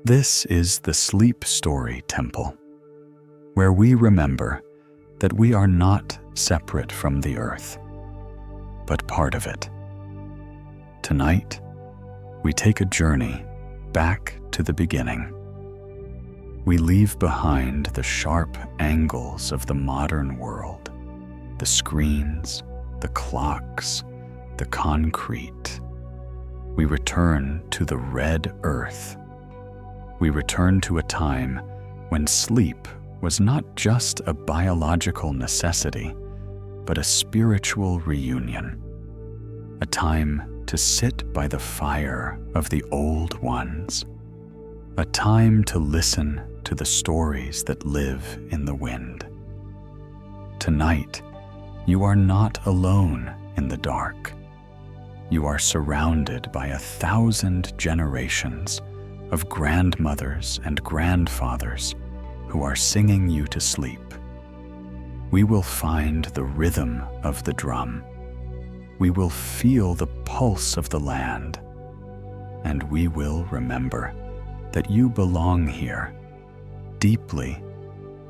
This is the Sleep Story Temple, where we remember that we are not separate from the earth, but part of it. Tonight, we take a journey back to the beginning. We leave behind the sharp angles of the modern world, the screens, the clocks, the concrete. We return to the red earth. We return to a time when sleep was not just a biological necessity, but a spiritual reunion. A time to sit by the fire of the old ones. A time to listen to the stories that live in the wind. Tonight, you are not alone in the dark. You are surrounded by 1,000 generations of grandmothers and grandfathers who are singing you to sleep. We will find the rhythm of the drum. We will feel the pulse of the land. And we will remember that you belong here, deeply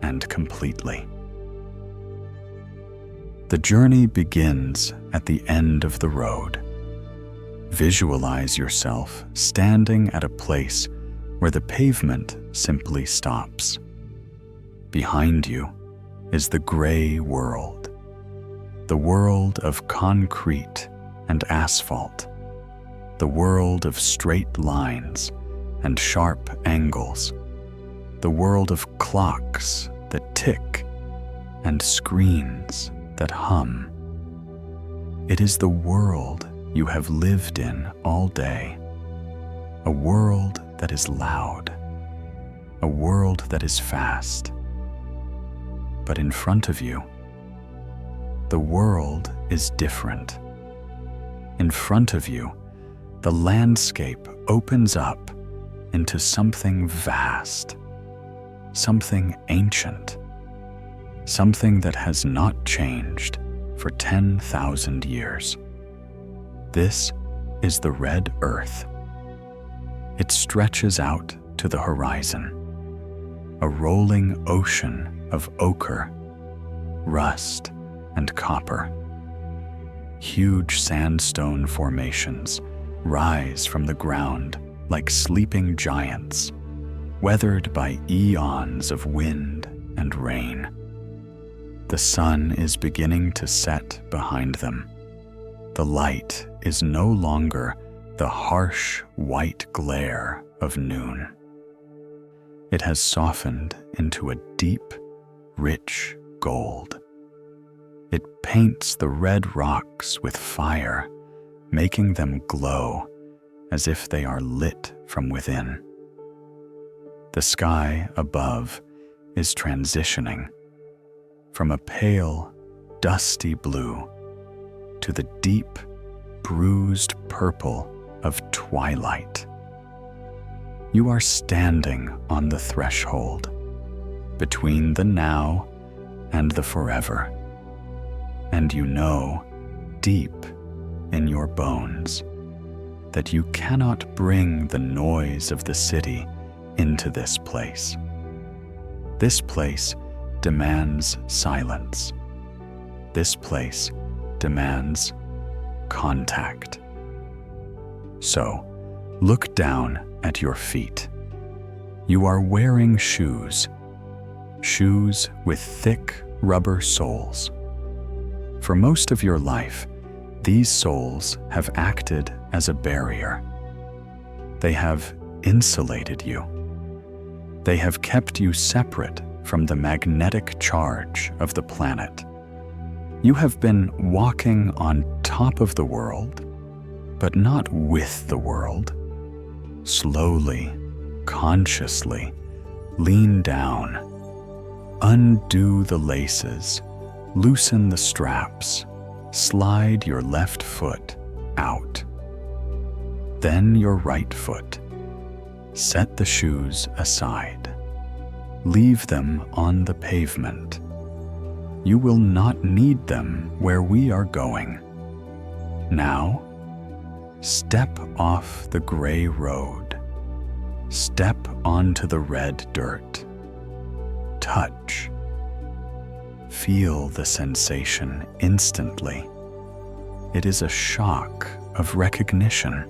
and completely. The journey begins at the end of the road. Visualize yourself standing at a place where the pavement simply stops. Behind you is the gray world, the world of concrete and asphalt, the world of straight lines and sharp angles, the world of clocks that tick and screens that hum. It is the world you have lived in all day, a world that is loud, a world that is fast. But in front of you, the world is different. In front of you, the landscape opens up into something vast, something ancient, something that has not changed for 10,000 years. This is the red earth. It stretches out to the horizon, a rolling ocean of ochre, rust, and copper. Huge sandstone formations rise from the ground like sleeping giants, weathered by eons of wind and rain. The sun is beginning to set behind them. The light is no longer the harsh white glare of noon. It has softened into a deep, rich gold. It paints the red rocks with fire, making them glow as if they are lit from within. The sky above is transitioning from a pale, dusty blue to the deep, bruised purple of twilight. You are standing on the threshold, between the now and the forever, and you know, deep in your bones, that you cannot bring the noise of the city into this place. This place demands silence. This place demands contact. So, look down at your feet. You are wearing shoes with thick rubber soles. For most of your life, these soles have acted as a barrier. They have insulated you. They have kept you separate from the magnetic charge of the planet. You have been walking on top of the world, but not with the world. Slowly, consciously, lean down. Undo the laces, loosen the straps, slide your left foot out. Then your right foot. Set the shoes aside. Leave them on the pavement. You will not need them where we are going. Now, step off the gray road. Step onto the red dirt. Touch. Feel the sensation instantly. It is a shock of recognition.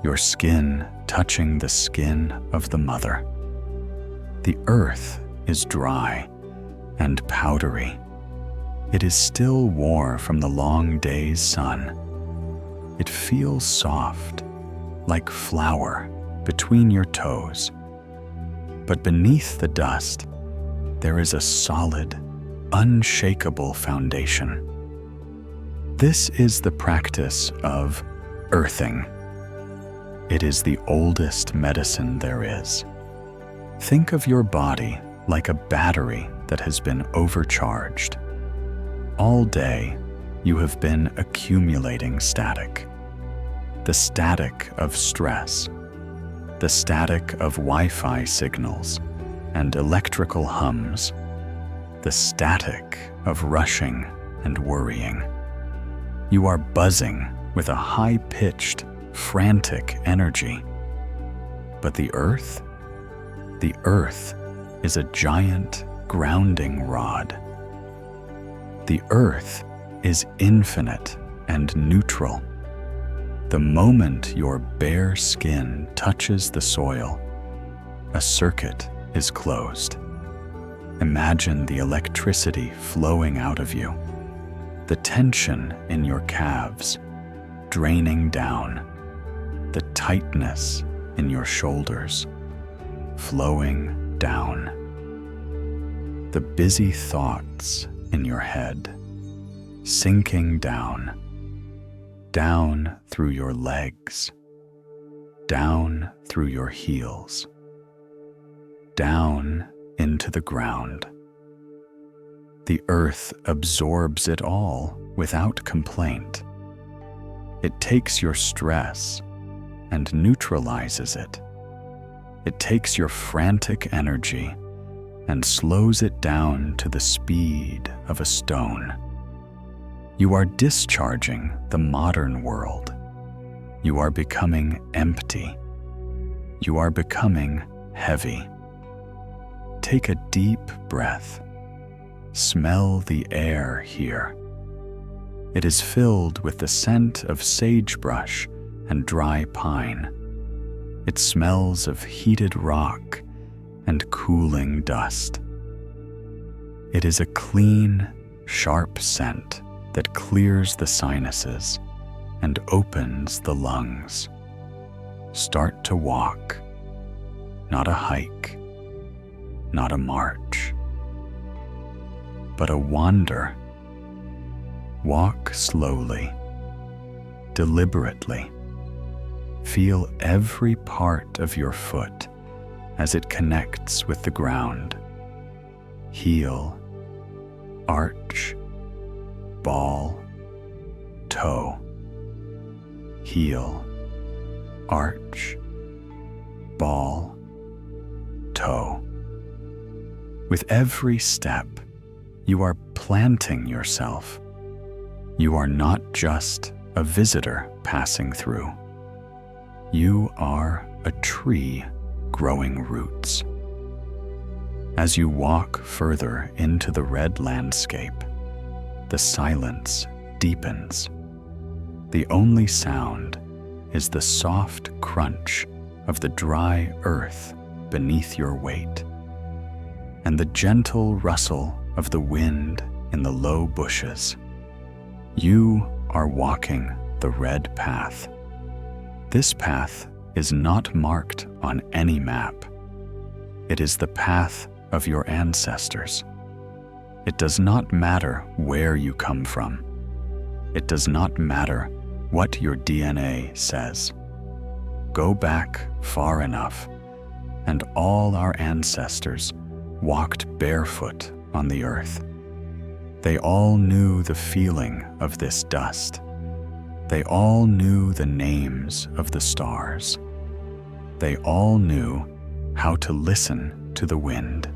Your skin touching the skin of the mother. The earth is dry and powdery. It is still warm from the long day's sun. It feels soft, like flour between your toes. But beneath the dust, there is a solid, unshakable foundation. This is the practice of earthing. It is the oldest medicine there is. Think of your body like a battery that has been overcharged. All day, you have been accumulating static. The static of stress, the static of Wi-Fi signals and electrical hums, the static of rushing and worrying. You are buzzing with a high-pitched, frantic energy. But the earth is a giant grounding rod. The earth is infinite and neutral. The moment your bare skin touches the soil, a circuit is closed. Imagine the electricity flowing out of you, the tension in your calves draining down, the tightness in your shoulders flowing down, the busy thoughts in your head sinking down through your legs, down through your heels, down into the ground. The earth absorbs it all without complaint. It takes your stress and neutralizes it. It takes your frantic energy and slows it down to the speed of a stone. You are discharging the modern world. You are becoming empty. You are becoming heavy. Take a deep breath. Smell the air here. It is filled with the scent of sagebrush and dry pine. It smells of heated rock and cooling dust. It is a clean, sharp scent that clears the sinuses and opens the lungs. Start to walk, not a hike, not a march, but a wander. Walk slowly, deliberately. Feel every part of your foot as it connects with the ground. Heel, arch, ball, toe. Heel, arch, ball, toe. With every step, you are planting yourself. You are not just a visitor passing through. You are a tree growing roots. As you walk further into the red landscape, the silence deepens. The only sound is the soft crunch of the dry earth beneath your weight, and the gentle rustle of the wind in the low bushes. You are walking the red path. This path is not marked on any map. It is the path of your ancestors. It does not matter where you come from. It does not matter what your DNA says. Go back far enough, and all our ancestors walked barefoot on the earth. They all knew the feeling of this dust. They all knew the names of the stars. They all knew how to listen to the wind.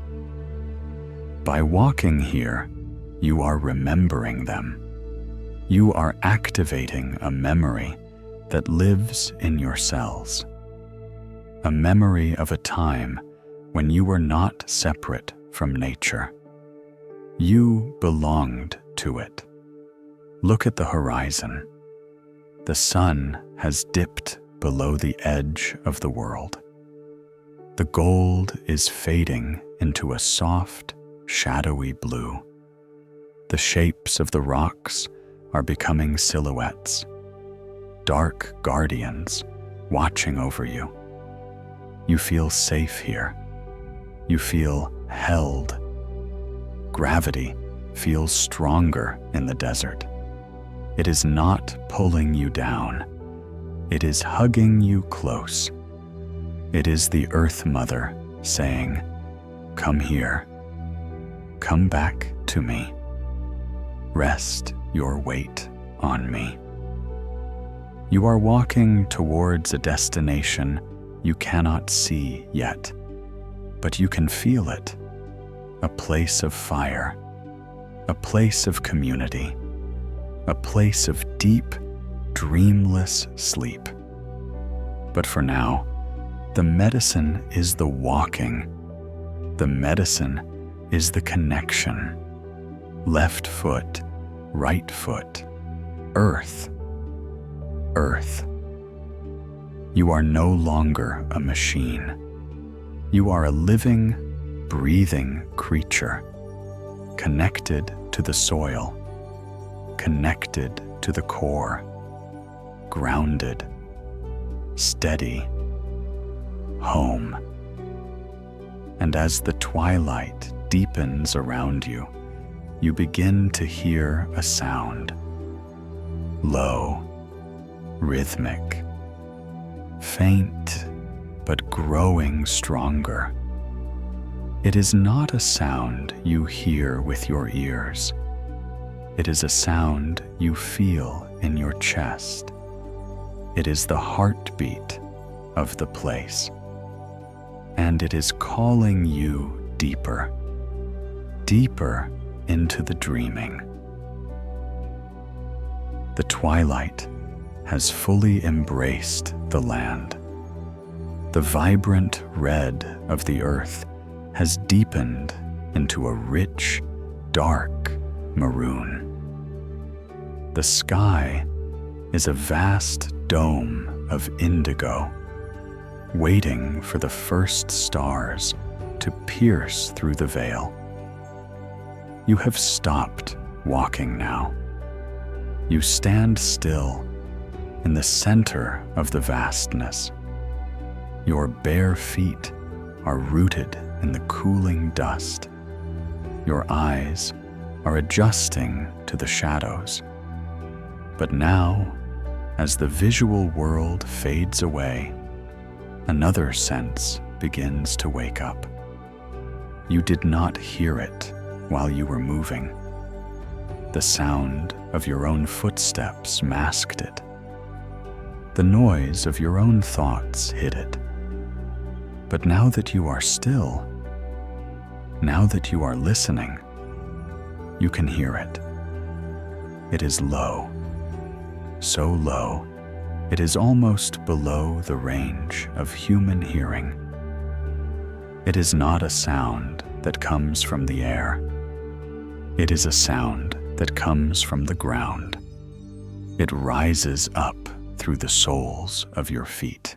By walking here, you are remembering them. You are activating a memory that lives in your cells. a memory of a time when you were not separate from nature. You belonged to it. Look at the horizon. The sun has dipped below the edge of the world. The gold is fading into a soft, shadowy blue. The shapes of the rocks are becoming silhouettes, dark guardians watching over you. You feel safe here. You feel held. Gravity feels stronger in the desert. It is not pulling you down. It is hugging you close. It is the Earth Mother saying, "Come here. Come back to me. Rest your weight on me." You are walking towards a destination you cannot see yet, but you can feel it. A place of fire, a place of community, a place of deep, dreamless sleep. But for now, the medicine is the walking. The medicine is the connection. Left foot, right foot, earth, earth. You are no longer a machine. You are a living, breathing creature, connected to the soil, connected to the core, grounded, steady, home. And as the twilight deepens around you, you begin to hear a sound. Low, rhythmic, faint, but growing stronger. It is not a sound you hear with your ears. It is a sound you feel in your chest. It is the heartbeat of the place. And it is calling you deeper, deeper into the dreaming. The twilight has fully embraced the land. The vibrant red of the earth has deepened into a rich, dark maroon. The sky is a vast dome of indigo, waiting for the first stars to pierce through the veil. You have stopped walking now. You stand still in the center of the vastness. Your bare feet are rooted in the cooling dust. Your eyes are adjusting to the shadows. But now, as the visual world fades away, another sense begins to wake up. You did not hear it while you were moving. The sound of your own footsteps masked it. The noise of your own thoughts hid it. But now that you are still, now that you are listening, you can hear it. It is low, so low, it is almost below the range of human hearing. It is not a sound that comes from the air. It is a sound that comes from the ground. It rises up through the soles of your feet.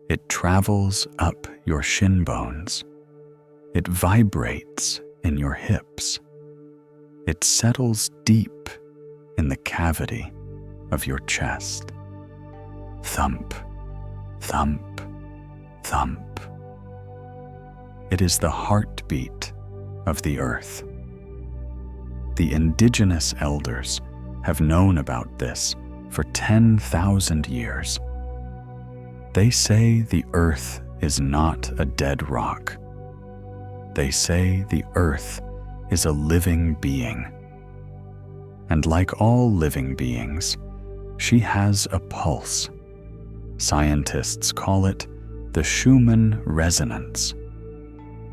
It travels up your shin bones. It vibrates in your hips. It settles deep in the cavity of your chest. Thump, thump, thump. It is the heartbeat of the earth. The indigenous elders have known about this for 10,000 years. They say the earth is not a dead rock. They say the earth is a living being. And like all living beings, she has a pulse. Scientists call it the Schumann Resonance,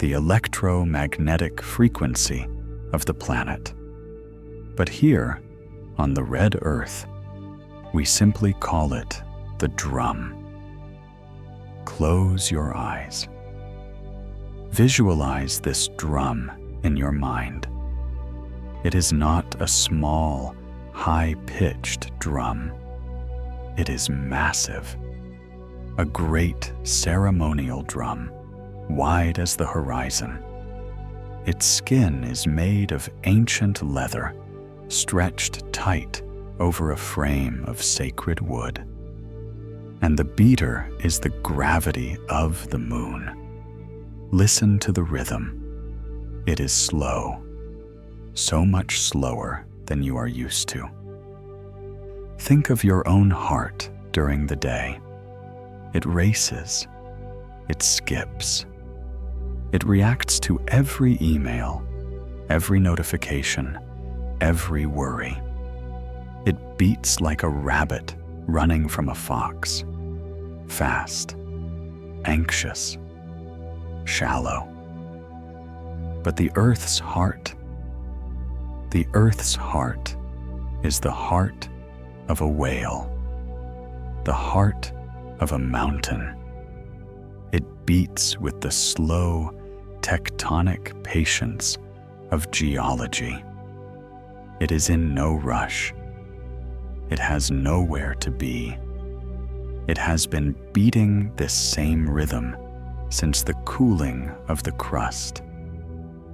the electromagnetic frequency of the planet. But here, on the red earth, we simply call it the drum. close your eyes. Visualize this drum in your mind. It is not a small, high-pitched drum. It is massive. A great ceremonial drum, wide as the horizon. Its skin is made of ancient leather, stretched tight over a frame of sacred wood. And the beater is the gravity of the moon. Listen to the rhythm. It is slow, so much slower than you are used to. Think of your own heart during the day. It races. It skips. It reacts to every email, every notification, every worry. It beats like a rabbit running from a fox. Fast, anxious, shallow. But the Earth's heart is the heart of a whale, the heart of a mountain. It beats with the slow, tectonic patience of geology. It is in no rush. It has nowhere to be. It has been beating this same rhythm since the cooling of the crust.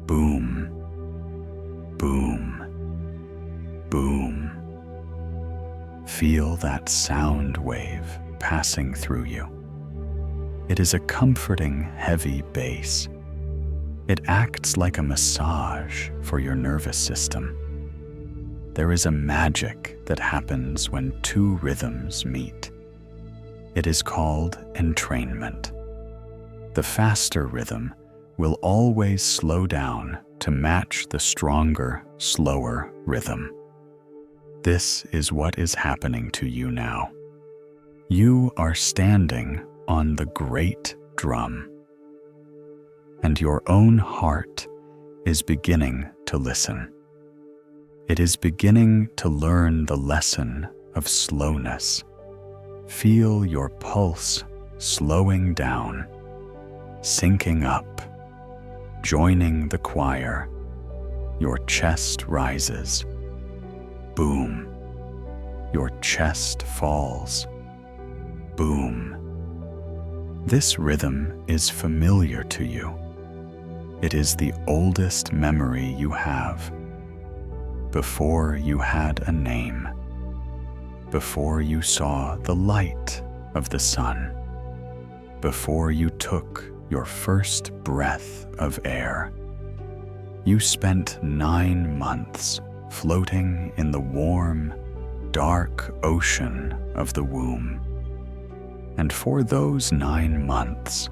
Boom, boom, boom. Feel that sound wave passing through you. It is a comforting, heavy bass. It acts like a massage for your nervous system. There is a magic that happens when two rhythms meet. It is called entrainment. The faster rhythm will always slow down to match the stronger, slower rhythm. This is what is happening to you now. You are standing on the great drum, and your own heart is beginning to listen. It is beginning to learn the lesson of slowness. Feel your pulse slowing down, syncing up, joining the choir. Your chest rises. Boom. Your chest falls. Boom. This rhythm is familiar to you. It is the oldest memory you have. Before you had a name, before you saw the light of the sun, before you took your first breath of air, you spent 9 months floating in the warm, dark ocean of the womb. And for those 9 months,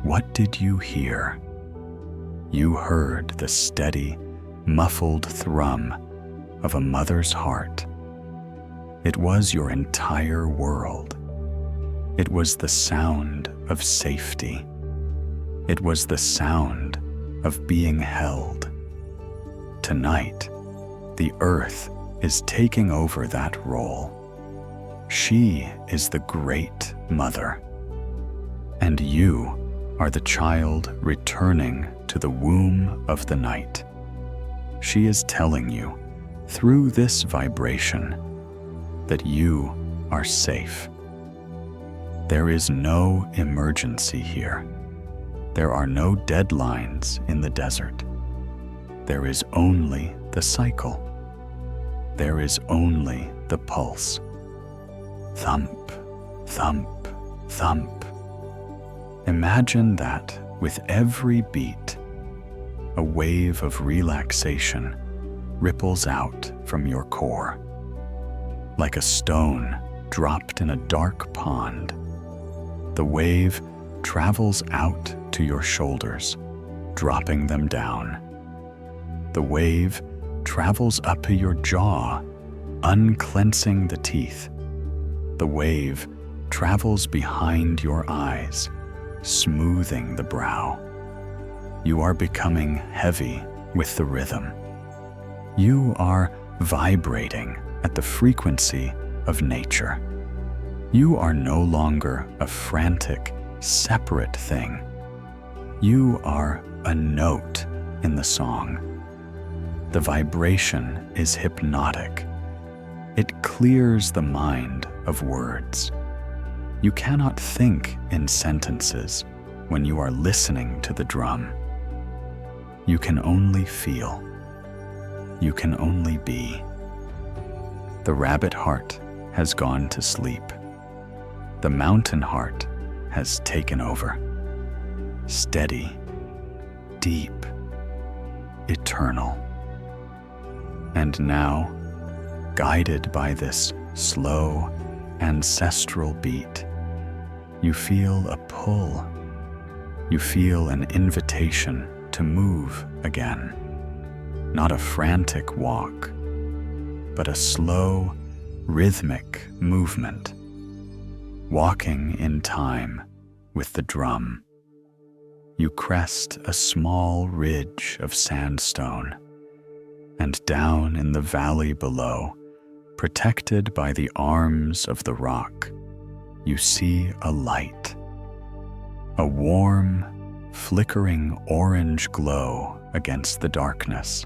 what did you hear? You heard the steady, muffled thrum of a mother's heart. It was your entire world. It was the sound of safety. It was the sound of being held. Tonight, the earth is taking over that role. She is the great mother, and you are the child returning to the womb of the night. She is telling you, through this vibration, that you are safe. There is no emergency here. There are no deadlines in the desert. There is only the cycle. There is only the pulse. Thump, thump, thump. Imagine that with every beat, a wave of relaxation ripples out from your core. Like a stone dropped in a dark pond, the wave travels out to your shoulders, dropping them down. The wave travels up to your jaw, unclenching the teeth. The wave travels behind your eyes, smoothing the brow. You are becoming heavy with the rhythm. You are vibrating at the frequency of nature. You are no longer a frantic, separate thing. You are a note in the song. The vibration is hypnotic. It clears the mind of words. You cannot think in sentences when you are listening to the drum. You can only feel. You can only be. The rabbit heart has gone to sleep. The mountain heart has taken over. Steady, deep, eternal. And now, guided by this slow, ancestral beat, you feel a pull. You feel an invitation to move again. Not a frantic walk, but a slow, rhythmic movement. Walking in time with the drum. You crest a small ridge of sandstone, and down in the valley below, protected by the arms of the rock, you see a light. A warm, flickering orange glow against the darkness.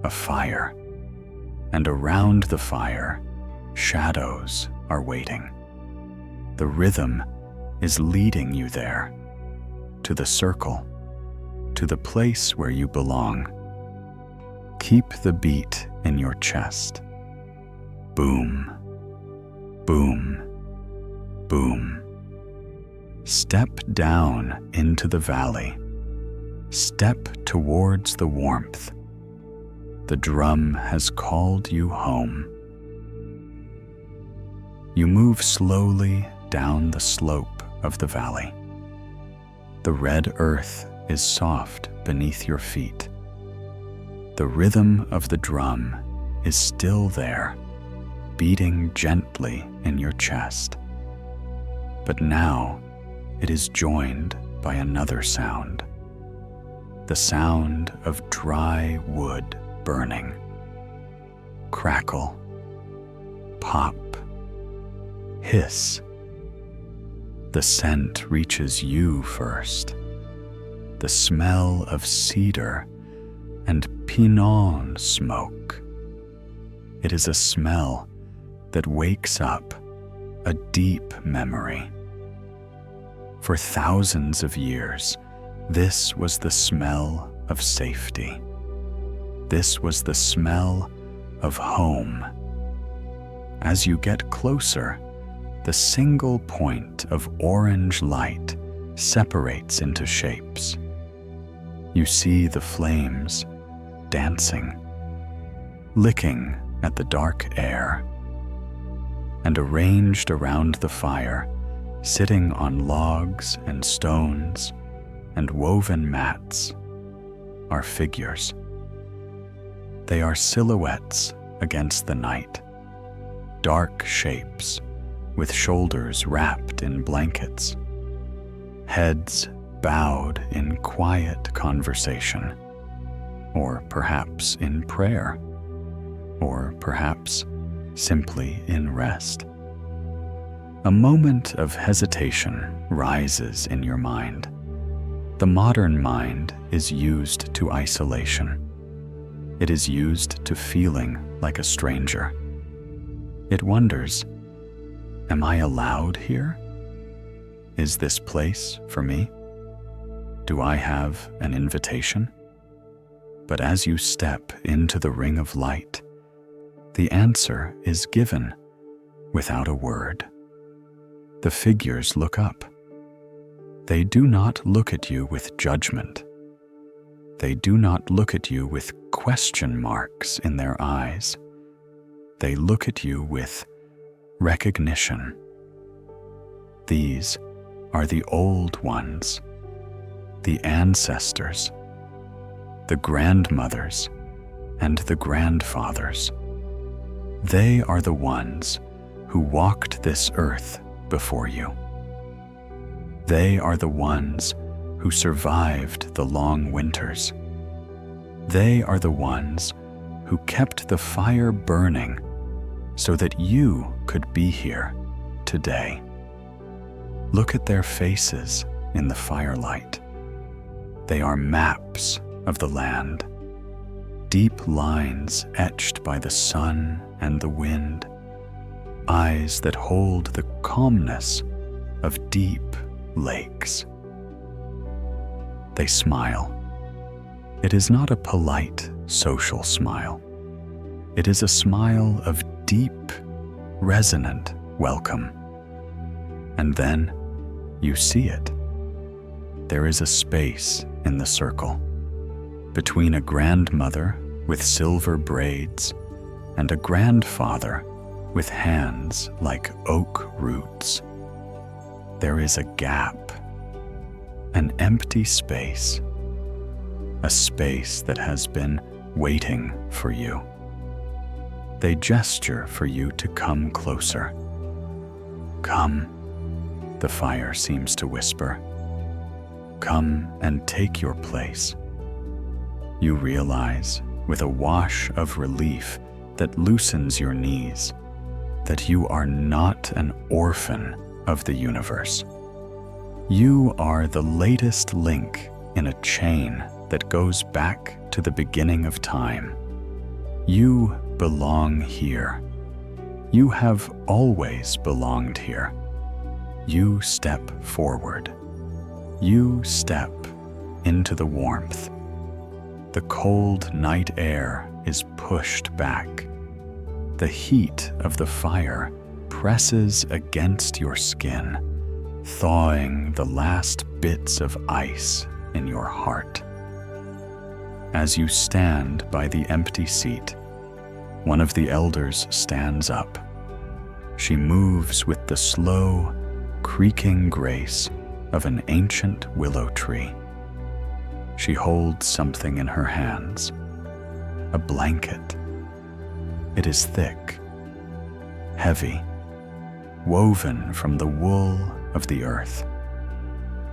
A fire. And around the fire, shadows are waiting. The rhythm is leading you there, to the circle, to the place where you belong. Keep the beat in your chest. Boom, boom, boom. Step down into the valley. Step towards the warmth. The drum has called you home. You move slowly down the slope of the valley. The red earth is soft beneath your feet. The rhythm of the drum is still there, beating gently in your chest. But now it is joined by another sound. The sound of dry wood burning. Crackle, pop, hiss. The scent reaches you first. The smell of cedar and pinon smoke. It is a smell that wakes up a deep memory. For thousands of years, this was the smell of safety. This was the smell of home. As you get closer, the single point of orange light separates into shapes. You see the flames dancing, licking at the dark air. And arranged around the fire, sitting on logs and stones and woven mats, are figures. They are silhouettes against the night, dark shapes with shoulders wrapped in blankets, heads bowed in quiet conversation, or perhaps in prayer, or perhaps simply in rest. A moment of hesitation rises in your mind. The modern mind is used to isolation. It is used to feeling like a stranger. It wonders, am I allowed here? Is this place for me? Do I have an invitation? But as you step into the ring of light, the answer is given without a word. The figures look up. They do not look at you with judgment. They do not look at you with question marks in their eyes. They look at you with recognition. These are the old ones, the ancestors, the grandmothers, and the grandfathers. They are the ones who walked this earth before you. They are the ones who survived the long winters. They are the ones who kept the fire burning so that you could be here today. Look at their faces in the firelight. They are maps of the land, deep lines etched by the sun and the wind, eyes that hold the calmness of deep lakes. They smile. It is not a polite, social smile. It is a smile of deep, resonant welcome. And then you see it. There is a space in the circle between a grandmother with silver braids and a grandfather with hands like oak roots. There is a gap, an empty space, a space that has been waiting for you. They gesture for you to come closer. Come, the fire seems to whisper. Come and take your place. You realize, with a wash of relief that loosens your knees, that you are not an orphan of the universe. You are the latest link in a chain that goes back to the beginning of time. You belong here. You have always belonged here. You step forward. You step into the warmth. The cold night air is pushed back. The heat of the fire presses against your skin, thawing the last bits of ice in your heart. As you stand by the empty seat, one of the elders stands up. She moves with the slow, creaking grace of an ancient willow tree. She holds something in her hands, a blanket. It is thick, heavy, woven from the wool of the earth.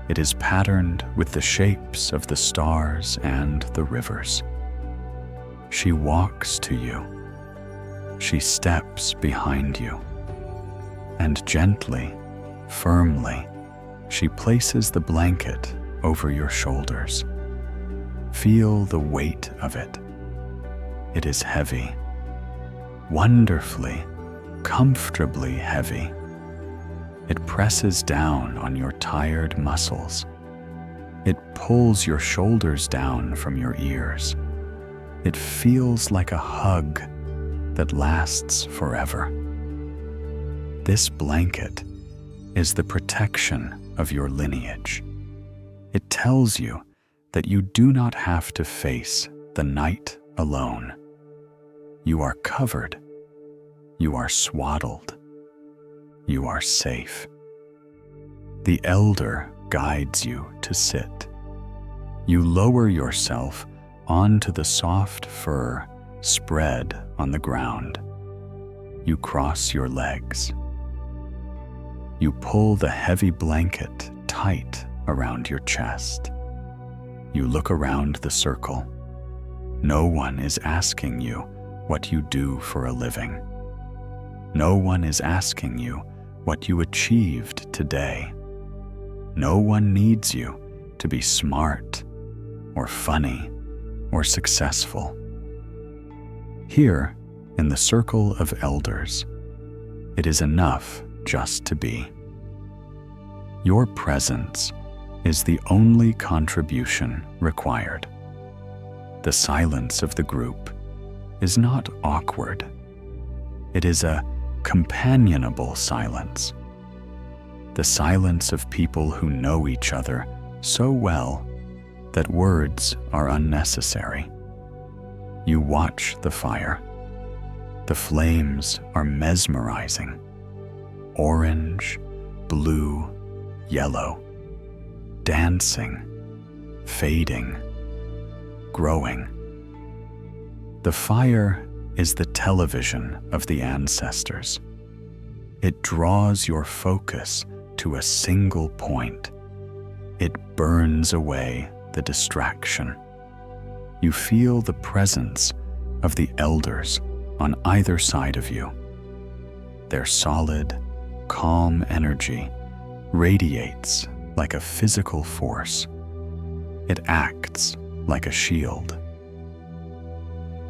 It is patterned with the shapes of the stars and the rivers. She walks to you. She steps behind you. And gently, firmly, she places the blanket over your shoulders. Feel the weight of it. It is heavy, wonderfully, comfortably heavy. It presses down on your tired muscles. It pulls your shoulders down from your ears. It feels like a hug that lasts forever. This blanket is the protection of your lineage. It tells you that you do not have to face the night alone. You are covered. You are swaddled. You are safe. The elder guides you to sit. You lower yourself onto the soft fur spread on the ground. You cross your legs. You pull the heavy blanket tight around your chest. You look around the circle. No one is asking you what you do for a living. No one is asking you what you achieved today. No one needs you to be smart or funny or successful. Here, in the circle of elders, it is enough just to be. Your presence is the only contribution required. The silence of the group is not awkward. It is a companionable silence. The silence of people who know each other so well that words are unnecessary. You watch the fire. The flames are mesmerizing. Orange, blue, yellow, dancing, fading, growing. The fire is the television of the ancestors. It draws your focus to a single point. It burns away the distraction. You feel the presence of the elders on either side of you. Their solid, calm energy radiates like a physical force. It acts like a shield.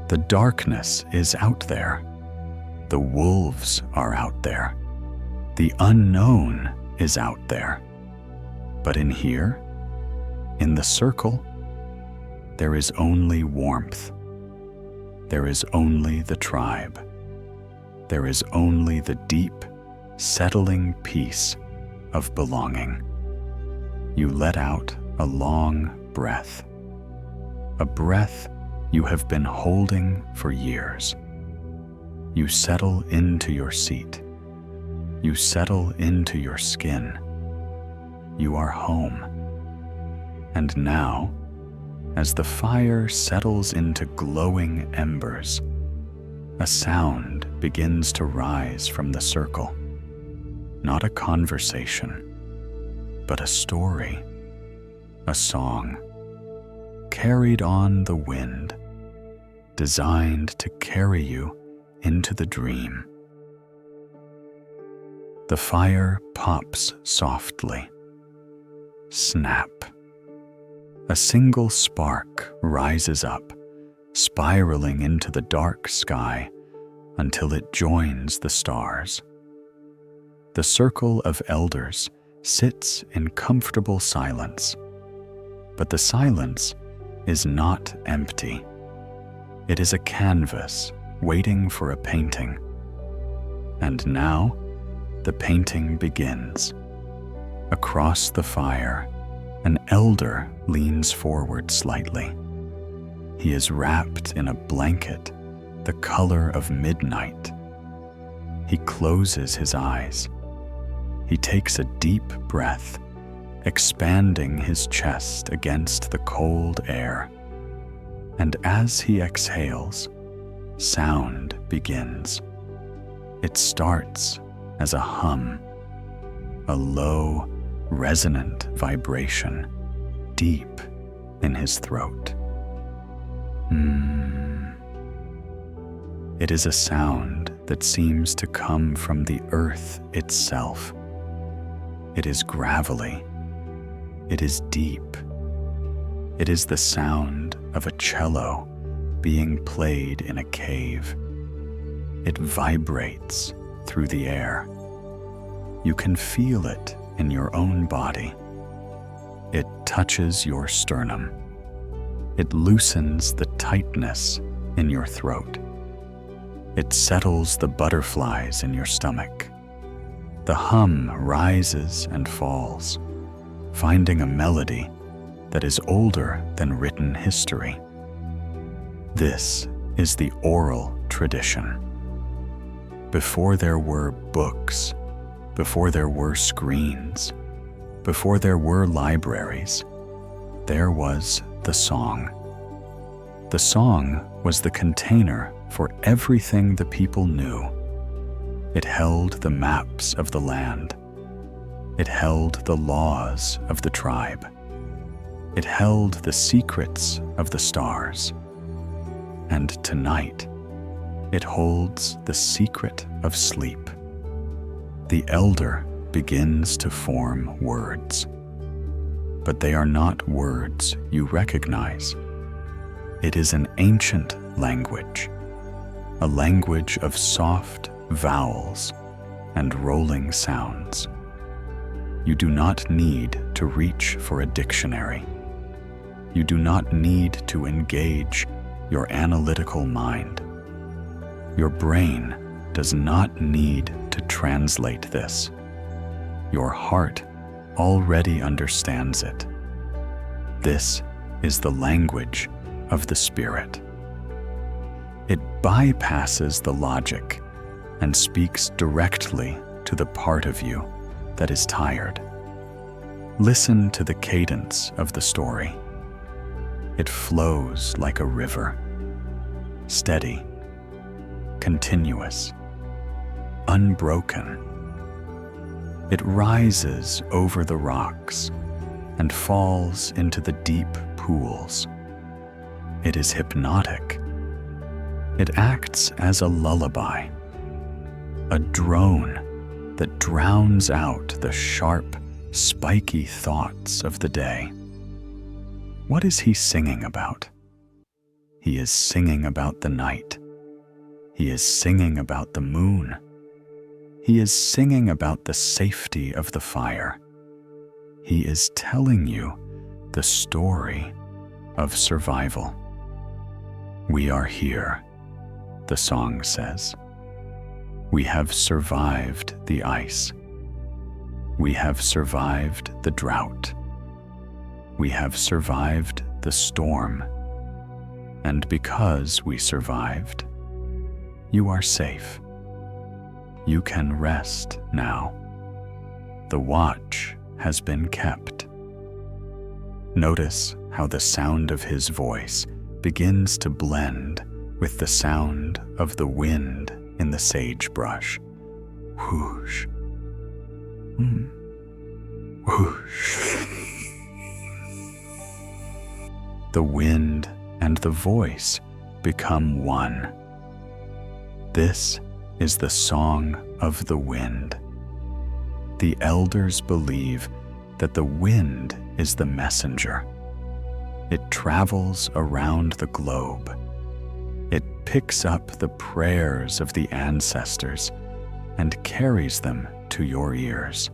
The darkness is out there. The wolves are out there. The unknown is out there. But in here, in the circle, there is only warmth. There is only the tribe. There is only the deep, settling peace of belonging. You let out a long breath, a breath you have been holding for years. You settle into your seat. You settle into your skin. You are home. And now, as the fire settles into glowing embers, a sound begins to rise from the circle. Not a conversation, but a story, a song, carried on the wind, designed to carry you into the dream. The fire pops softly. Snap. A single spark rises up, spiraling into the dark sky until it joins the stars. The circle of elders sits in comfortable silence, but the silence is not empty. It is a canvas waiting for a painting. And now, the painting begins. Across the fire, an elder leans forward slightly. He is wrapped in a blanket the color of midnight. He closes his eyes. He takes a deep breath, expanding his chest against the cold air. And as he exhales, sound begins. It starts as a hum, a low, resonant vibration deep in his throat. It is a sound that seems to come from the earth itself. It is gravelly. It is deep. It is the sound of a cello being played in a cave. It vibrates through the air. You can feel it in your own body. It touches your sternum. It loosens the tightness in your throat. It settles the butterflies in your stomach. The hum rises and falls, finding a melody that is older than written history. This is the oral tradition. Before there were books, before there were screens, before there were libraries, there was the song. The song was the container for everything the people knew. It held the maps of the land. It held the laws of the tribe. It held the secrets of the stars. And tonight, it holds the secret of sleep. The elder begins to form words. But they are not words you recognize. It is an ancient language, a language of soft vowels and rolling sounds. You do not need to reach for a dictionary. You do not need to engage your analytical mind. Your brain does not need to translate this. Your heart already understands it. This is the language of the spirit. It bypasses the logic and speaks directly to the part of you that is tired. Listen to the cadence of the story. It flows like a river, steady, continuous, unbroken. It rises over the rocks and falls into the deep pools. It is hypnotic. It acts as a lullaby, a drone that drowns out the sharp, spiky thoughts of the day. What is he singing about? He is singing about the night. He is singing about the moon. He is singing about the safety of the fire. He is telling you the story of survival. We are here, the song says. We have survived the ice. We have survived the drought. We have survived the storm. And because we survived, you are safe. You can rest now. The watch has been kept. Notice how the sound of his voice begins to blend with the sound of the wind in the sagebrush. Whoosh. Whoosh. The wind and the voice become one. This is the song of the wind. The elders believe that the wind is the messenger. It travels around the globe. It picks up the prayers of the ancestors and carries them to your ears.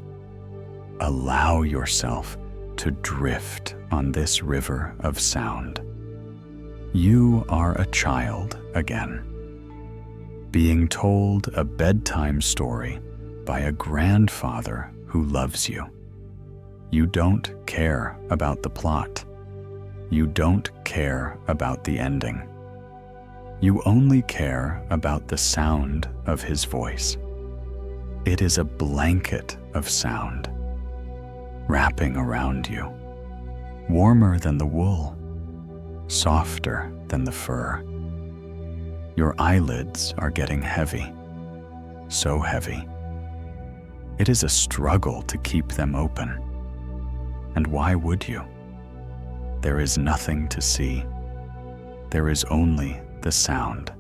Allow yourself to drift on this river of sound. You are a child again, being told a bedtime story by a grandfather who loves you. You don't care about the plot. You don't care about the ending. You only care about the sound of his voice. It is a blanket of sound, wrapping around you, warmer than the wool, softer than the fur. Your eyelids are getting heavy, so heavy. It is a struggle to keep them open. And why would you? There is nothing to see. There is only the sound.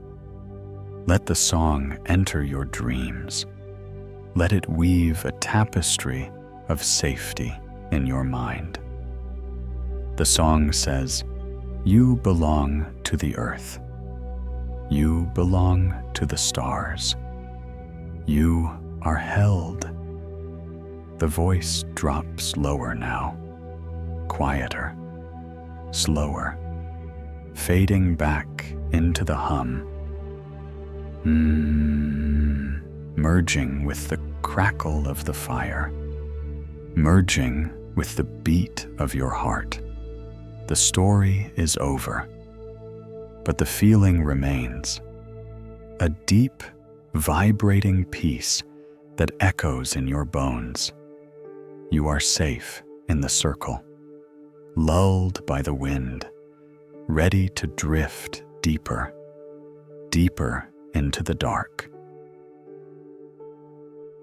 Let the song enter your dreams. Let it weave a tapestry of safety in your mind. The song says, you belong to the earth. You belong to the stars. You are held. The voice drops lower now, quieter, slower, fading back into the hum, merging with the crackle of the fire, merging with the beat of your heart. The story is over, but the feeling remains, a deep, vibrating peace that echoes in your bones. You are safe in the circle, lulled by the wind, ready to drift deeper, deeper into the dark.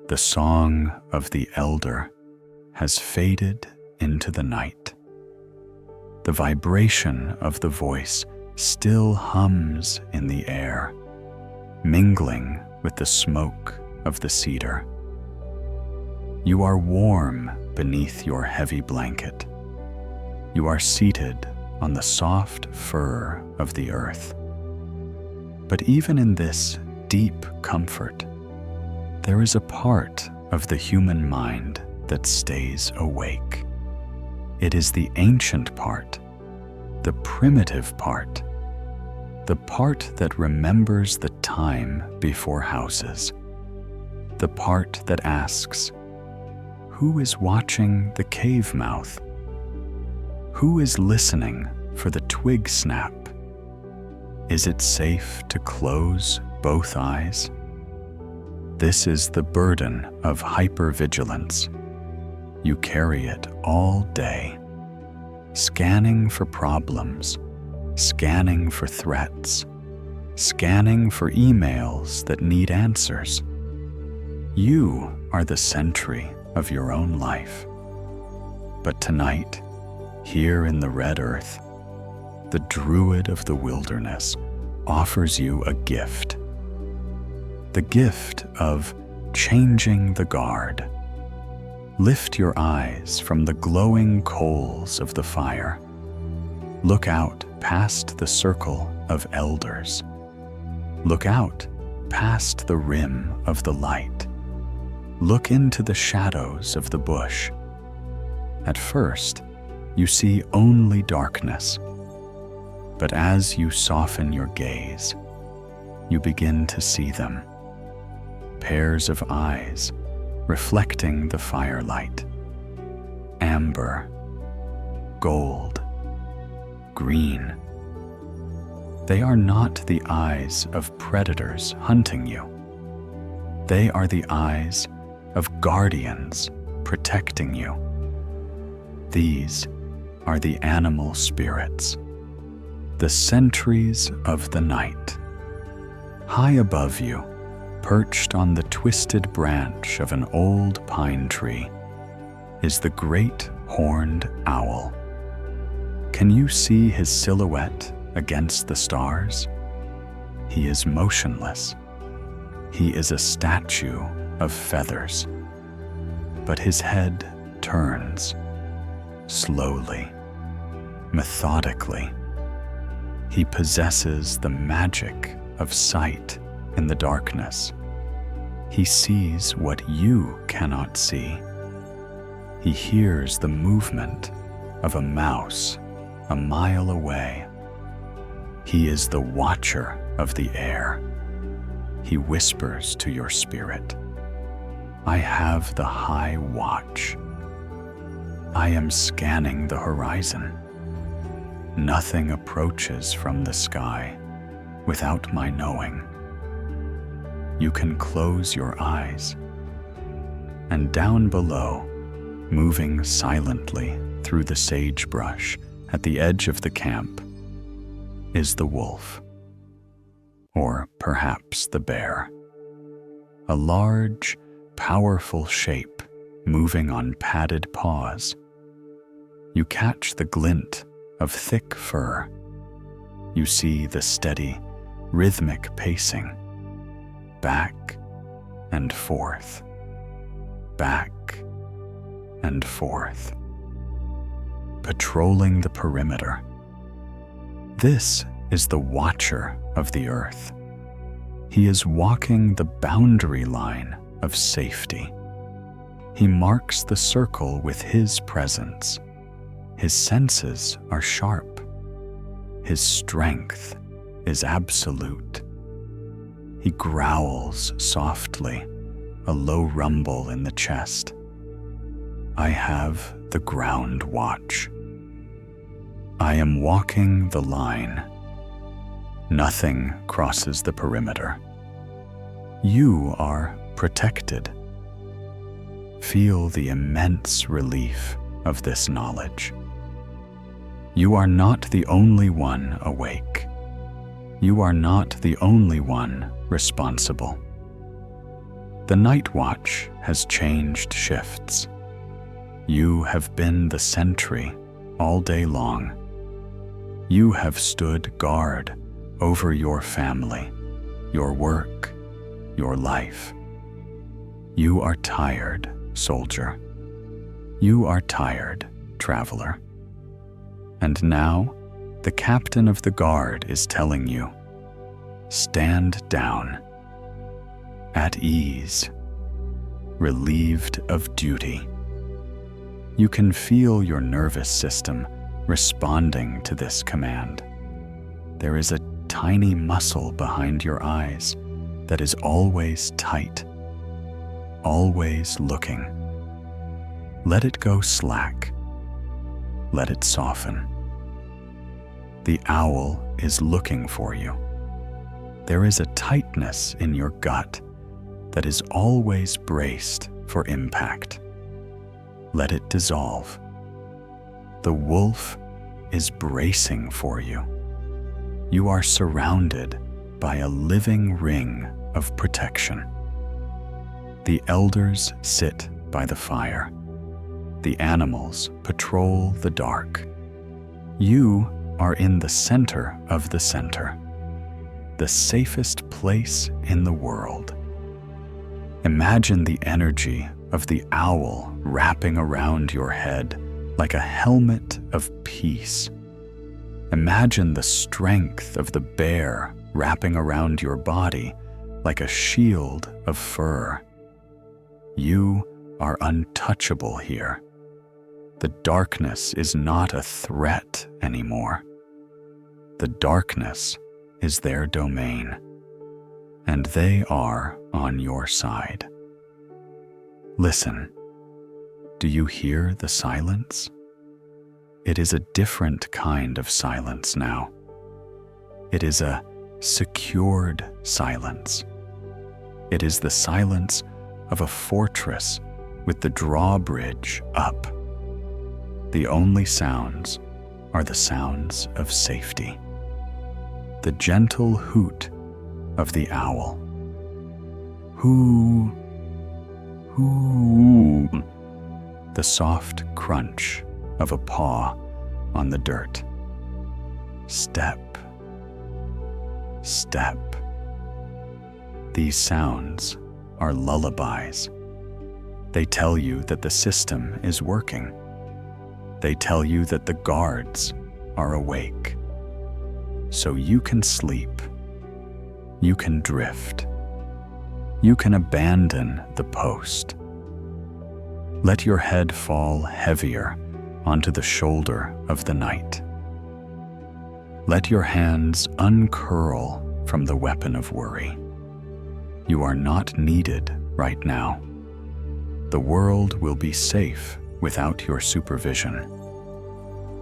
The song of the elder has faded into the night. The vibration of the voice still hums in the air, mingling with the smoke of the cedar. You are warm beneath your heavy blanket. You are seated on the soft fur of the earth. But even in this deep comfort, there is a part of the human mind that stays awake. It is the ancient part, the primitive part, the part that remembers the time before houses, the part that asks, who is watching the cave mouth? Who is listening for the twig snap? Is it safe to close both eyes? This is the burden of hyper-vigilance. You carry it all day, scanning for problems, scanning for threats, scanning for emails that need answers. You are the sentry of your own life. But tonight, here in the red earth, the druid of the wilderness offers you a gift. The gift of changing the guard, Lift your eyes from the glowing coals of the fire. Look out past the circle of elders. Look out past the rim of the light. Look into the shadows of the bush. At first, you see only darkness. But as you soften your gaze, you begin to see them. Pairs of eyes reflecting the firelight. Amber, gold, green. They are not the eyes of predators hunting you. They are the eyes of guardians protecting you. These are the animal spirits, the sentries of the night. High above you, perched on the twisted branch of an old pine tree, is the great horned owl. Can you see his silhouette against the stars? He is motionless. He is a statue of feathers. But his head turns, slowly, methodically. He possesses the magic of sight in the darkness. He sees what you cannot see. He hears the movement of a mouse a mile away. He is the watcher of the air. He whispers to your spirit, "I have the high watch. I am scanning the horizon. Nothing approaches from the sky without my knowing." You can close your eyes, and down below, moving silently through the sagebrush at the edge of the camp, is the wolf, or perhaps the bear, a large, powerful shape moving on padded paws. You catch the glint of thick fur. You see the steady, rhythmic pacing, back and forth, back and forth, patrolling the perimeter. This is the watcher of the earth. He is walking the boundary line of safety. He marks the circle with his presence. His senses are sharp. His strength is absolute. He growls softly, a low rumble in the chest. I have the ground watch. I am walking the line. Nothing crosses the perimeter. You are protected. Feel the immense relief of this knowledge. You are not the only one awake. You are not the only one responsible. The night watch has changed shifts. You have been the sentry all day long. You have stood guard over your family, your work, your life. You are tired, soldier. You are tired, traveler. And now, the captain of the guard is telling you, stand down, at ease, relieved of duty. You can feel your nervous system responding to this command. There is a tiny muscle behind your eyes that is always tight, always looking. Let it go slack. Let it soften. The owl is looking for you. There is a tightness in your gut that is always braced for impact. Let it dissolve. The wolf is bracing for you. You are surrounded by a living ring of protection. The elders sit by the fire. The animals patrol the dark. You are in the center of the center, the safest place in the world. Imagine the energy of the owl wrapping around your head like a helmet of peace. Imagine the strength of the bear wrapping around your body like a shield of fur. You are untouchable here. The darkness is not a threat anymore. The darkness is their domain, and they are on your side. Listen. Do you hear the silence? It is a different kind of silence now. It is a secured silence. It is the silence of a fortress with the drawbridge up. The only sounds are the sounds of safety. The gentle hoot of the owl. Hoo, hoo. The soft crunch of a paw on the dirt. Step, step. These sounds are lullabies. They tell you that the system is working. They tell you that the guards are awake. So you can sleep. You can drift. You can abandon the post. Let your head fall heavier onto the shoulder of the night. Let your hands uncurl from the weapon of worry. You are not needed right now. The world will be safe without your supervision.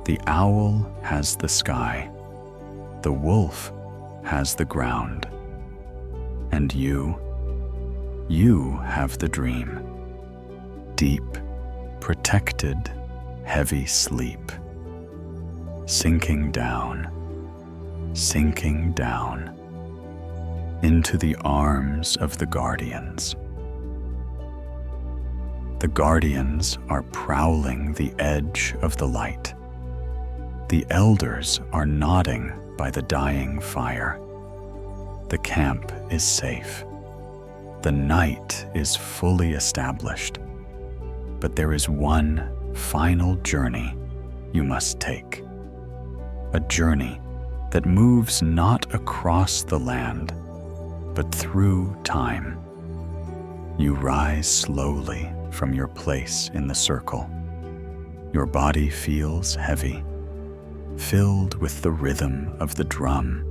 The owl has the sky. The wolf has the ground. And you have the dream. Deep, protected, heavy sleep. Sinking down into the arms of the guardians. The guardians are prowling the edge of the light. The elders are nodding by the dying fire. The camp is safe. The night is fully established. But there is one final journey you must take. A journey that moves not across the land, but through time. You rise slowly from your place in the circle. Your body feels heavy, filled with the rhythm of the drum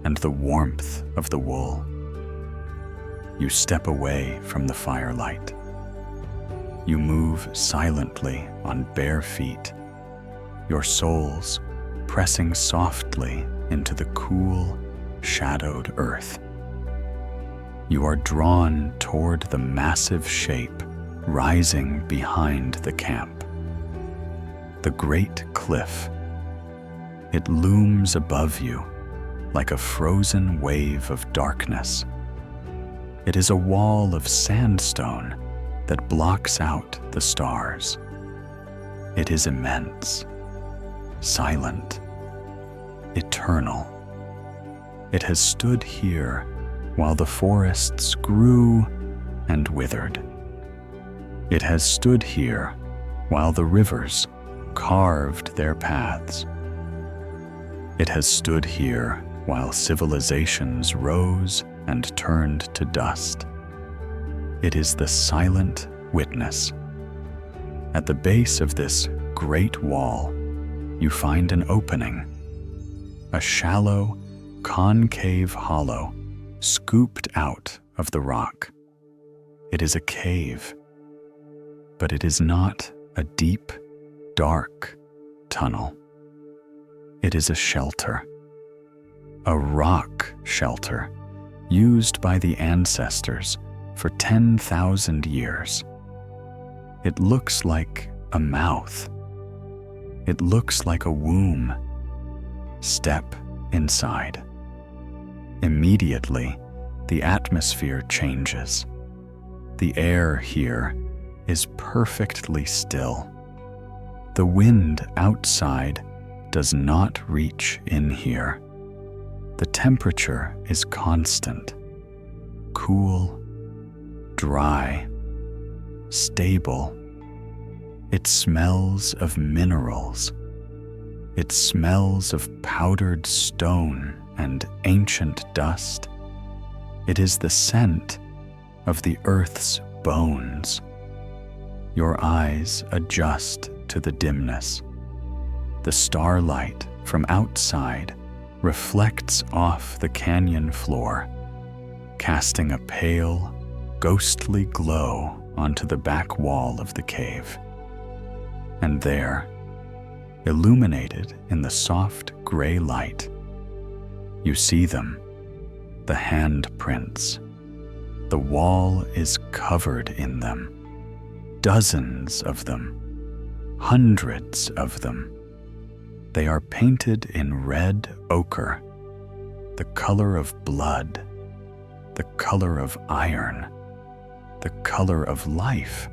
and the warmth of the wool. You step away from the firelight. You move silently on bare feet, your soles pressing softly into the cool, shadowed earth. You are drawn toward the massive shape rising behind the camp. The great cliff. It looms above you like a frozen wave of darkness. It is a wall of sandstone that blocks out the stars. It is immense, silent, eternal. It has stood here while the forests grew and withered. It has stood here while the rivers carved their paths. It has stood here while civilizations rose and turned to dust. It is the silent witness. At the base of this great wall, you find an opening, a shallow, concave hollow scooped out of the rock. It is a cave, but it is not a deep, dark tunnel. It is a shelter, a rock shelter used by the ancestors for 10,000 years. It looks like a mouth. It looks like a womb. Step inside. Immediately, the atmosphere changes. The air here is perfectly still. The wind outside does not reach in here. The temperature is constant, cool, dry, stable. It smells of minerals. It smells of powdered stone and ancient dust. It is the scent of the earth's bones. Your eyes adjust to the dimness. The starlight from outside reflects off the canyon floor, casting a pale, ghostly glow onto the back wall of the cave. And there, illuminated in the soft gray light, you see them, the handprints. The wall is covered in them, dozens of them, hundreds of them. They are painted in red ochre, the color of blood, the color of iron, the color of life.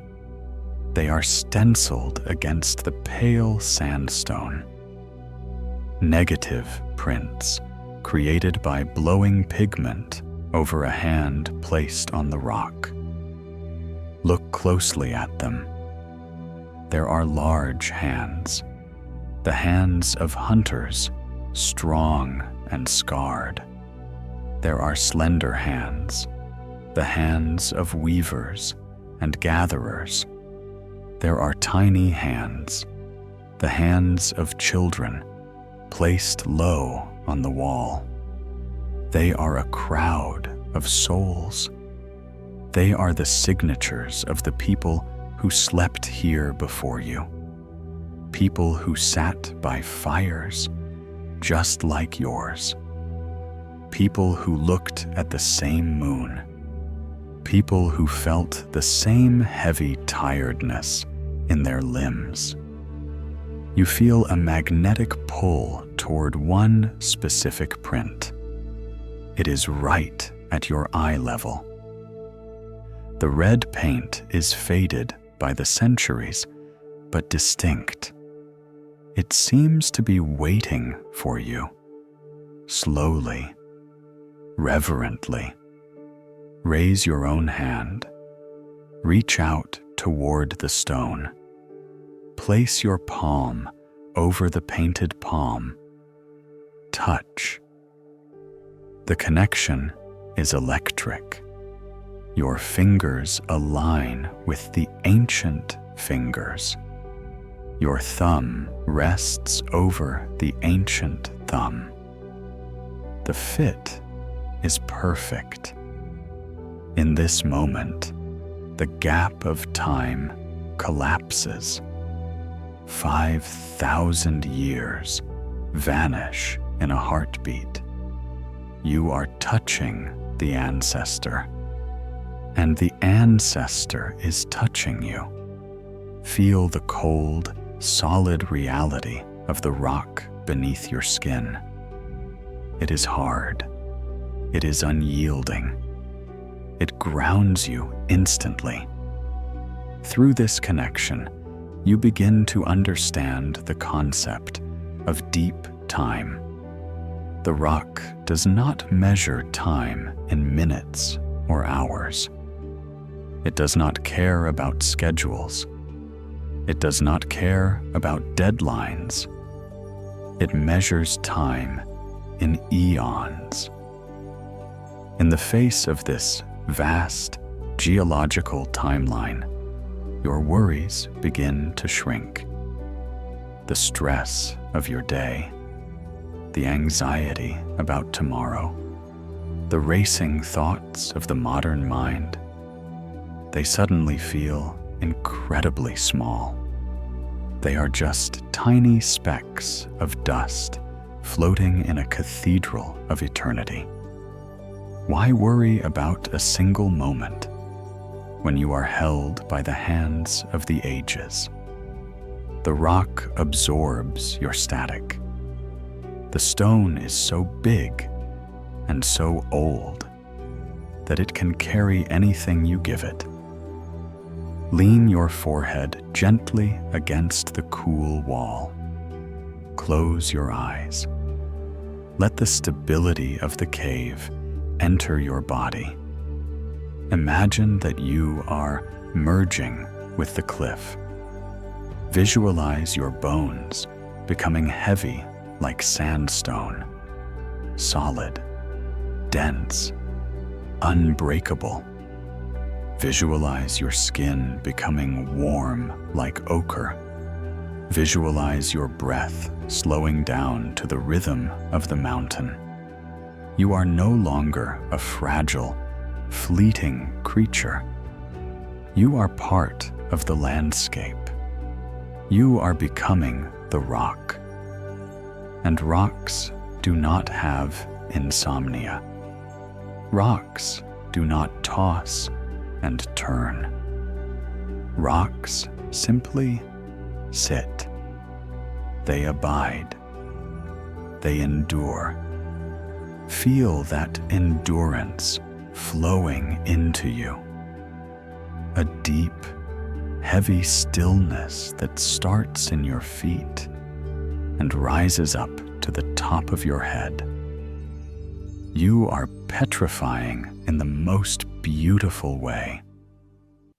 They are stenciled against the pale sandstone. Negative prints created by blowing pigment over a hand placed on the rock. Look closely at them. There are large hands, the hands of hunters, strong and scarred. There are slender hands, the hands of weavers and gatherers. There are tiny hands, the hands of children, placed low on the wall. They are a crowd of souls. They are the signatures of the people who slept here before you. People who sat by fires just like yours. People who looked at the same moon. People who felt the same heavy tiredness in their limbs. You feel a magnetic pull toward one specific print. It is right at your eye level. The red paint is faded by the centuries, but distinct. It seems to be waiting for you, slowly, reverently. Raise your own hand. Reach out toward the stone. Place your palm over the painted palm. Touch. The connection is electric. Your fingers align with the ancient fingers. Your thumb rests over the ancient thumb. The fit is perfect. In this moment, the gap of time collapses. 5,000 years vanish in a heartbeat. You are touching the ancestor, and the ancestor is touching you. Feel the cold, solid reality of the rock beneath your skin. It is hard. It is unyielding. It grounds you instantly. Through this connection, you begin to understand the concept of deep time. The rock does not measure time in minutes or hours. It does not care about schedules. It does not care about deadlines. It measures time in eons. In the face of this vast geological timeline, your worries begin to shrink. The stress of your day, the anxiety about tomorrow, the racing thoughts of the modern mind, they suddenly feel incredibly small. They are just tiny specks of dust floating in a cathedral of eternity. Why worry about a single moment when you are held by the hands of the ages? The rock absorbs your static. The stone is so big and so old that it can carry anything you give it. Lean your forehead gently against the cool wall. Close your eyes. Let the stability of the cave enter your body. Imagine that you are merging with the cliff. Visualize your bones becoming heavy like sandstone, solid, dense, unbreakable. Visualize your skin becoming warm like ochre. Visualize your breath slowing down to the rhythm of the mountain. You are no longer a fragile, fleeting creature. You are part of the landscape. You are becoming the rock. And rocks do not have insomnia. Rocks do not toss and turn. Rocks simply sit. They abide. They endure. Feel that endurance flowing into you. A deep, heavy stillness that starts in your feet and rises up to the top of your head. You are petrifying in the most beautiful way.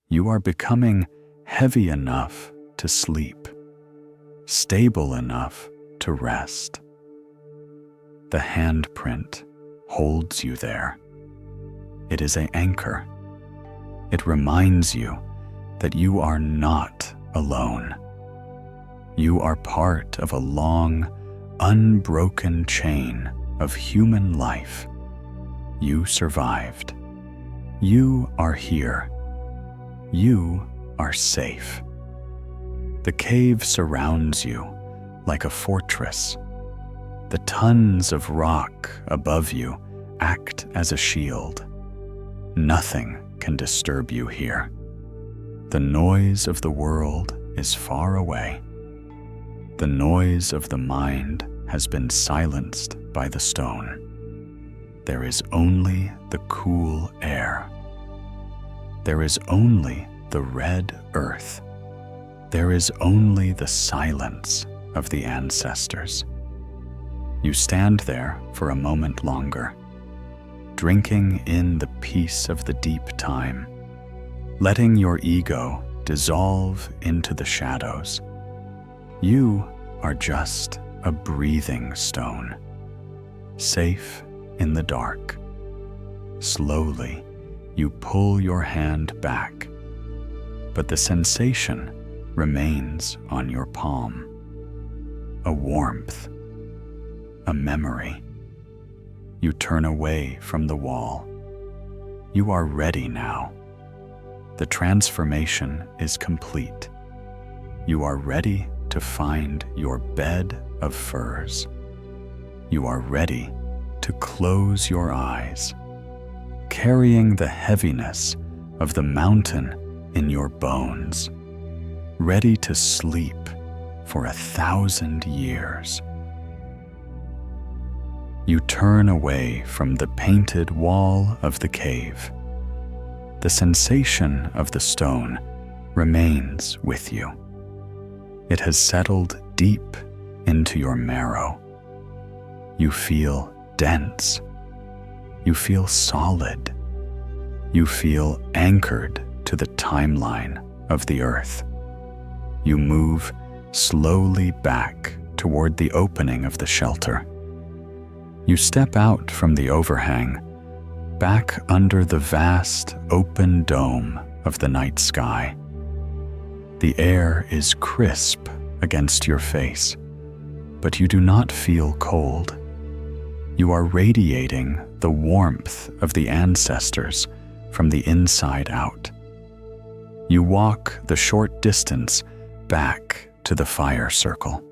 You are becoming heavy enough to sleep, stable enough to rest. The handprint holds you there. It is an anchor. It reminds you that you are not alone. You are part of a long, unbroken chain of human life. You survived. You are here. You are safe. The cave surrounds you like a fortress. The tons of rock above you act as a shield. Nothing can disturb you here. The noise of the world is far away. The noise of the mind has been silenced by the stone. There is only the cool air. There is only the red earth. There is only the silence of the ancestors. You stand there for a moment longer, drinking in the peace of the deep time, letting your ego dissolve into the shadows. You are just a breathing stone, safe in the dark. Slowly, you pull your hand back, but the sensation remains on your palm. A warmth, a memory. You turn away from the wall. You are ready now. The transformation is complete. You are ready to find your bed of furs. You are ready to close your eyes, carrying the heaviness of the mountain in your bones, ready to sleep for 1,000 years. You turn away from the painted wall of the cave. The sensation of the stone remains with you. It has settled deep into your marrow. You feel dense. You feel solid. You feel anchored to the timeline of the earth. You move slowly back toward the opening of the shelter. You step out from the overhang, back under the vast open dome of the night sky. The air is crisp against your face, but you do not feel cold. You are radiating the warmth of the ancestors from the inside out. You walk the short distance back to the fire circle.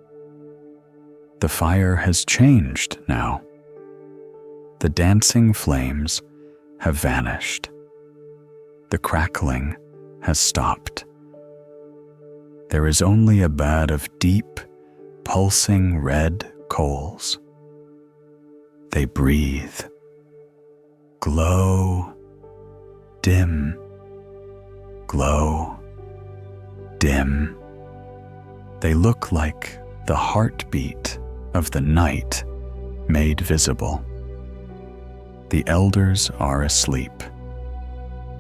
The fire has changed now. The dancing flames have vanished. The crackling has stopped. There is only a bed of deep, pulsing red coals. They breathe, glow, dim, glow, dim. They look like the heartbeat of the night made visible. The elders are asleep.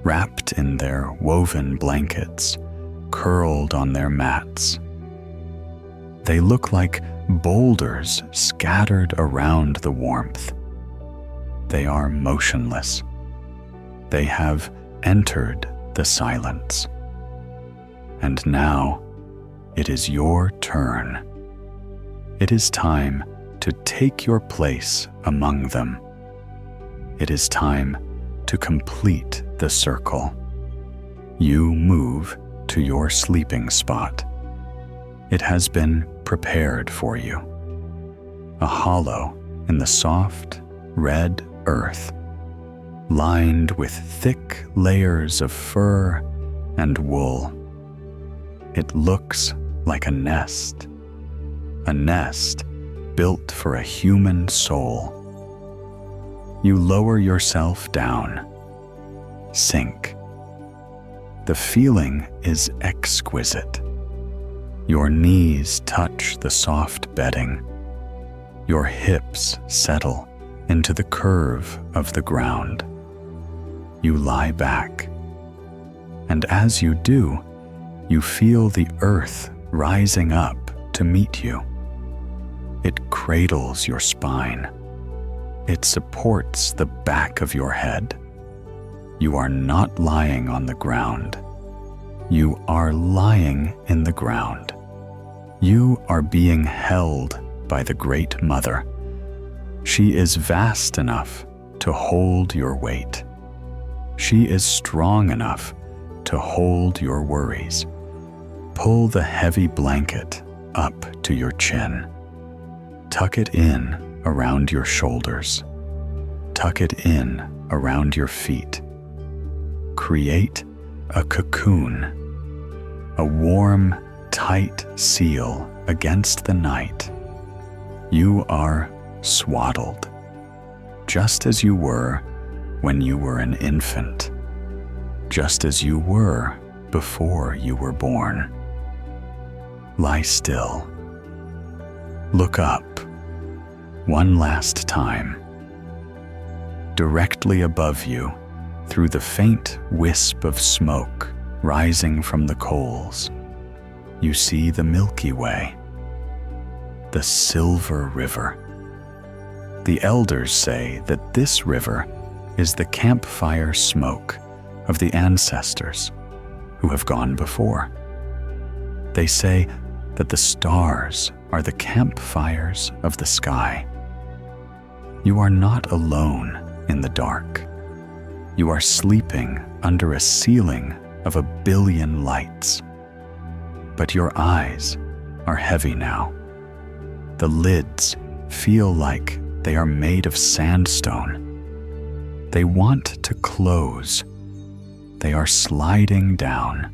wrapped in their woven blankets, curled on their mats. They look like boulders scattered around the warmth. They are motionless. They have entered the silence. And now it is your turn. It is time to take your place among them. It is time to complete the circle. You move to your sleeping spot. It has been prepared for you. A hollow in the soft, red earth, lined with thick layers of fur and wool. It looks like a nest built for a human soul. You lower yourself down, sink. The feeling is exquisite. Your knees touch the soft bedding. Your hips settle into the curve of the ground. You lie back. And as you do, you feel the earth rising up to meet you. It cradles your spine. It supports the back of your head. You are not lying on the ground. You are lying in the ground. You are being held by the Great Mother. She is vast enough to hold your weight. She is strong enough to hold your worries. Pull the heavy blanket up to your chin. Tuck it in around your shoulders. Tuck it in around your feet. Create a cocoon, a warm, tight seal against the night. You are swaddled, just as you were when you were an infant, just as you were before you were born. Lie still. Look up one last time. Directly above you, through the faint wisp of smoke rising from the coals, you see the Milky Way, the silver river. The elders say that this river is the campfire smoke of the ancestors who have gone before. They say that the stars are the campfires of the sky. You are not alone in the dark. You are sleeping under a ceiling of 1 billion lights. But your eyes are heavy now. The lids feel like they are made of sandstone. They want to close. They are sliding down,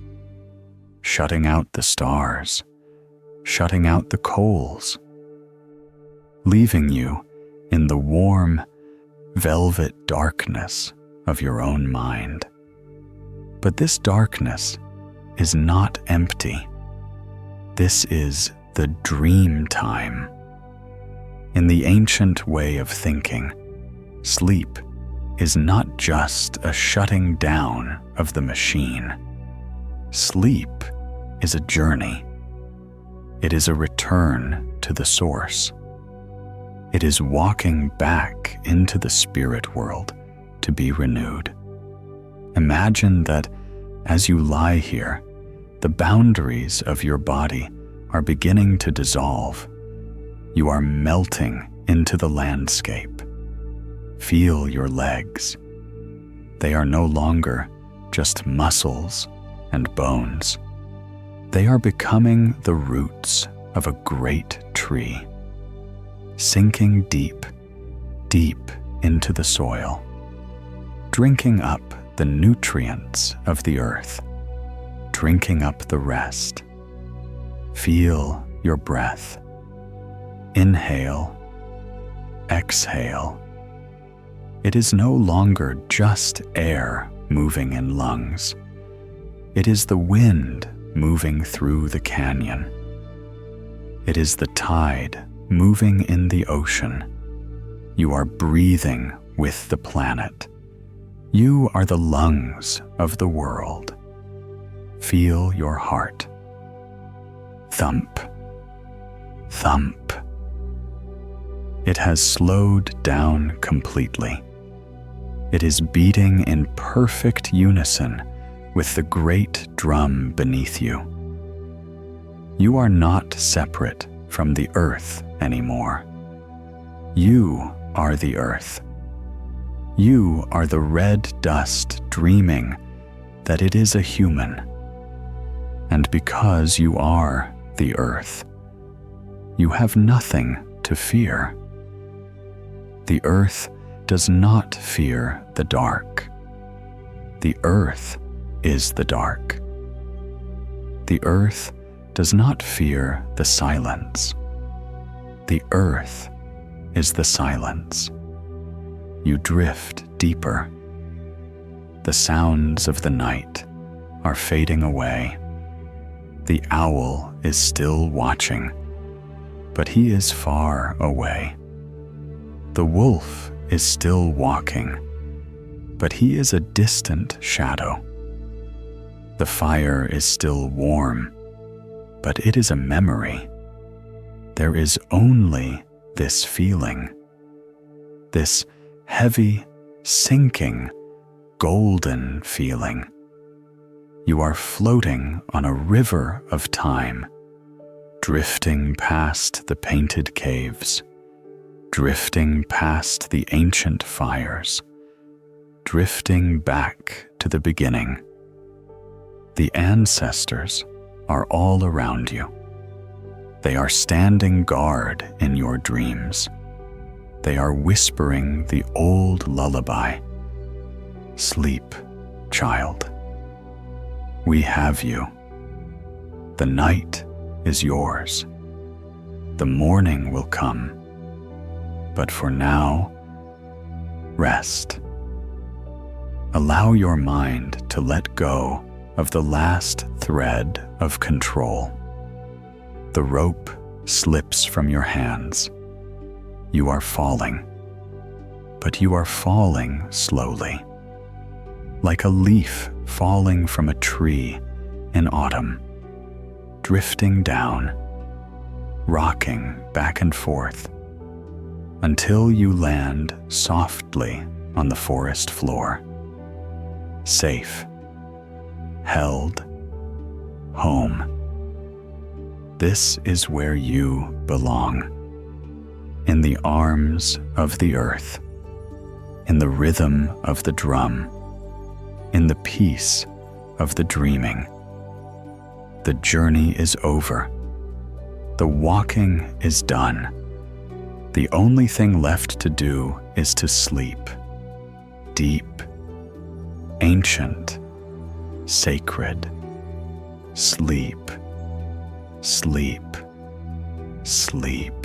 shutting out the stars, shutting out the coals, leaving you in the warm, velvet darkness of your own mind. But this darkness is not empty. This is the Dreamtime. In the ancient way of thinking, sleep is not just a shutting down of the machine. Sleep is a journey. It is a return to the source. It is walking back into the spirit world to be renewed. Imagine that as you lie here, the boundaries of your body are beginning to dissolve. You are melting into the landscape. Feel your legs. They are no longer just muscles and bones. They are becoming the roots of a great tree, sinking deep, deep into the soil, drinking up the nutrients of the earth, drinking up the rest. Feel your breath. Inhale, exhale. It is no longer just air moving in lungs. It is the wind moving through the canyon. It is the tide moving in the ocean. You are breathing with the planet. You are the lungs of the world. Feel your heart. Thump, thump. It has slowed down completely. It is beating in perfect unison with the great drum beneath you. You are not separate from the earth anymore. You are the earth. You are the red dust dreaming that it is a human. And because you are the earth, you have nothing to fear. The earth does not fear the dark. The earth is the dark. The earth does not fear the silence. The earth is the silence. You drift deeper. The sounds of the night are fading away. The owl is still watching, but he is far away. The wolf is still walking, but he is a distant shadow. The fire is still warm, but it is a memory. There is only this feeling, this heavy, sinking, golden feeling. You are floating on a river of time, drifting past the painted caves, drifting past the ancient fires, drifting back to the beginning. The ancestors are all around you. They are standing guard in your dreams. They are whispering the old lullaby. Sleep, child. We have you. The night is yours. The morning will come. But for now, rest. Allow your mind to let go of the last thread of control. The rope slips from your hands. You are falling, but you are falling slowly, like a leaf falling from a tree in autumn, drifting down, rocking back and forth, until you land softly on the forest floor, safe, held, home. This is where you belong, in the arms of the earth, in the rhythm of the drum, in the peace of the dreaming. The journey is over. The walking is done. The only thing left to do is to sleep. Deep, ancient, sacred. Sleep, sleep, sleep.